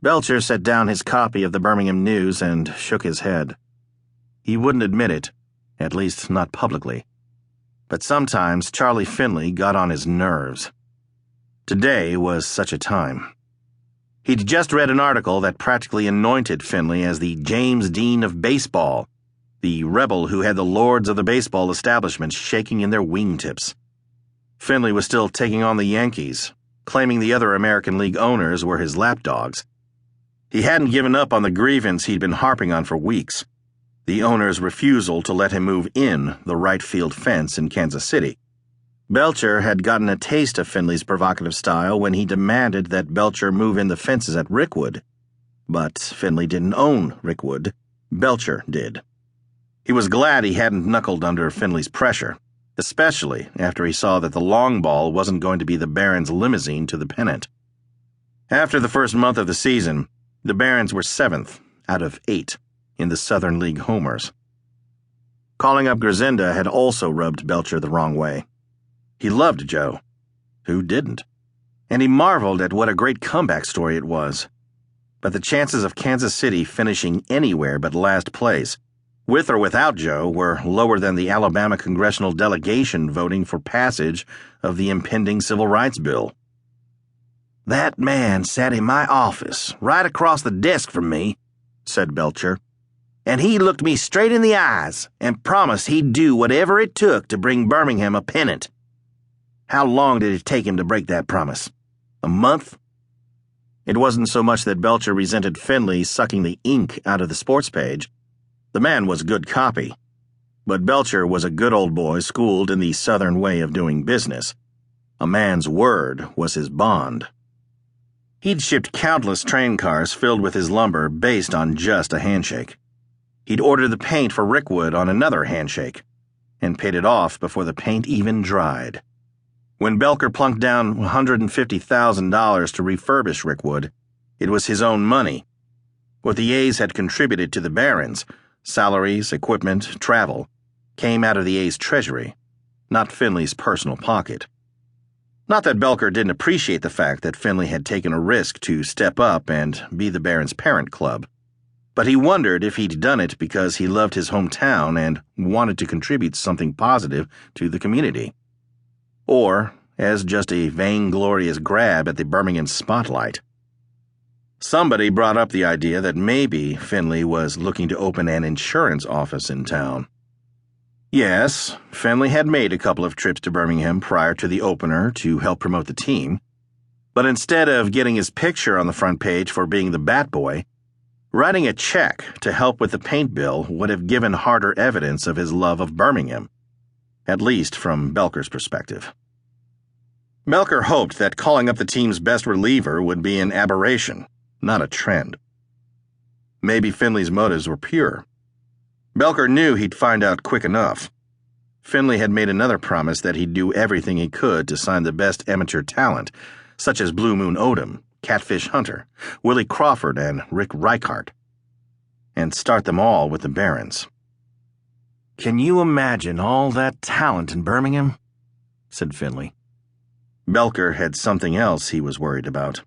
Belcher set down his copy of the Birmingham News and shook his head. He wouldn't admit it, at least not publicly. But sometimes Charlie Finley got on his nerves. Today was such a time. He'd just read an article that practically anointed Finley as the James Dean of baseball, the rebel who had the lords of the baseball establishment shaking in their wingtips. Finley was still taking on the Yankees, claiming the other American League owners were his lapdogs. He hadn't given up on the grievance he'd been harping on for weeks, the owner's refusal to let him move in the right field fence in Kansas City. Belcher had gotten a taste of Finley's provocative style when he demanded that Belcher move in the fences at Rickwood. But Finley didn't own Rickwood. Belcher did. He was glad he hadn't knuckled under Finley's pressure, especially after he saw that the long ball wasn't going to be the Barons' limousine to the Pennant. After the first month of the season, the Barons were 7th out of 8 in the Southern League homers. Calling up Griselda had also rubbed Belcher the wrong way. He loved Joe. Who didn't? And he marveled at what a great comeback story it was. But the chances of Kansas City finishing anywhere but last place, with or without Joe, were lower than the Alabama congressional delegation voting for passage of the impending Civil Rights Bill. "That man sat in my office, right across the desk from me," said Belcher, "and he looked me straight in the eyes and promised he'd do whatever it took to bring Birmingham a pennant. How long did it take him to break that promise? A month?" It wasn't so much that Belcher resented Finley sucking the ink out of the sports page. The man was good copy. But Belcher was a good old boy schooled in the Southern way of doing business. A man's word was his bond. He'd shipped countless train cars filled with his lumber based on just a handshake. He'd ordered the paint for Rickwood on another handshake, and paid it off before the paint even dried. When Belcher plunked down $150,000 to refurbish Rickwood, it was his own money. What the A's had contributed to the Barons, salaries, equipment, travel, came out of the A's treasury, not Finley's personal pocket. Not that Belcher didn't appreciate the fact that Finley had taken a risk to step up and be the Barons' parent club, but he wondered if he'd done it because he loved his hometown and wanted to contribute something positive to the community, or as just a vainglorious grab at the Birmingham spotlight. Somebody brought up the idea that maybe Finley was looking to open an insurance office in town. Yes, Finley had made a couple of trips to Birmingham prior to the opener to help promote the team, but instead of getting his picture on the front page for being the bat boy, writing a check to help with the paint bill would have given harder evidence of his love of Birmingham, at least from Belcher's perspective. Belcher hoped that calling up the team's best reliever would be an aberration, not a trend. Maybe Finley's motives were pure. Belcher knew he'd find out quick enough. Finley had made another promise that he'd do everything he could to sign the best amateur talent, such as Blue Moon Odom, Catfish Hunter, Willie Crawford, and Rick Reichart, and start them all with the Barons. "Can you imagine all that talent in Birmingham?" said Finley. Belcher had something else he was worried about.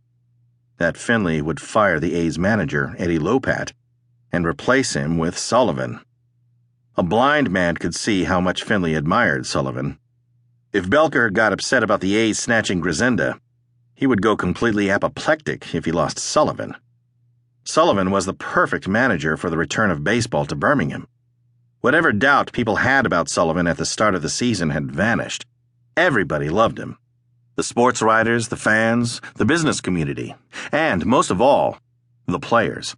That Finley would fire the A's manager, Eddie Lopat, and replace him with Sullivan. A blind man could see how much Finley admired Sullivan. If Belcher got upset about the A's snatching Griselda, he would go completely apoplectic if he lost Sullivan. Sullivan was the perfect manager for the return of baseball to Birmingham. Whatever doubt people had about Sullivan at the start of the season had vanished. Everybody loved him. The sports writers, the fans, the business community, and, most of all, the players.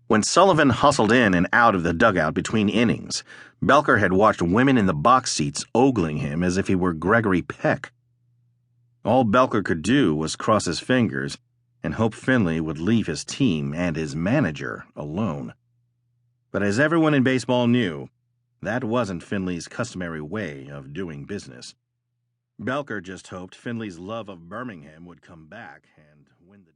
When Sullivan hustled in and out of the dugout between innings, Belcher had watched women in the box seats ogling him as if he were Gregory Peck. All Belcher could do was cross his fingers and hope Finley would leave his team and his manager alone. But as everyone in baseball knew, that wasn't Finley's customary way of doing business. Belcher just hoped Finley's love of Birmingham would come back and win the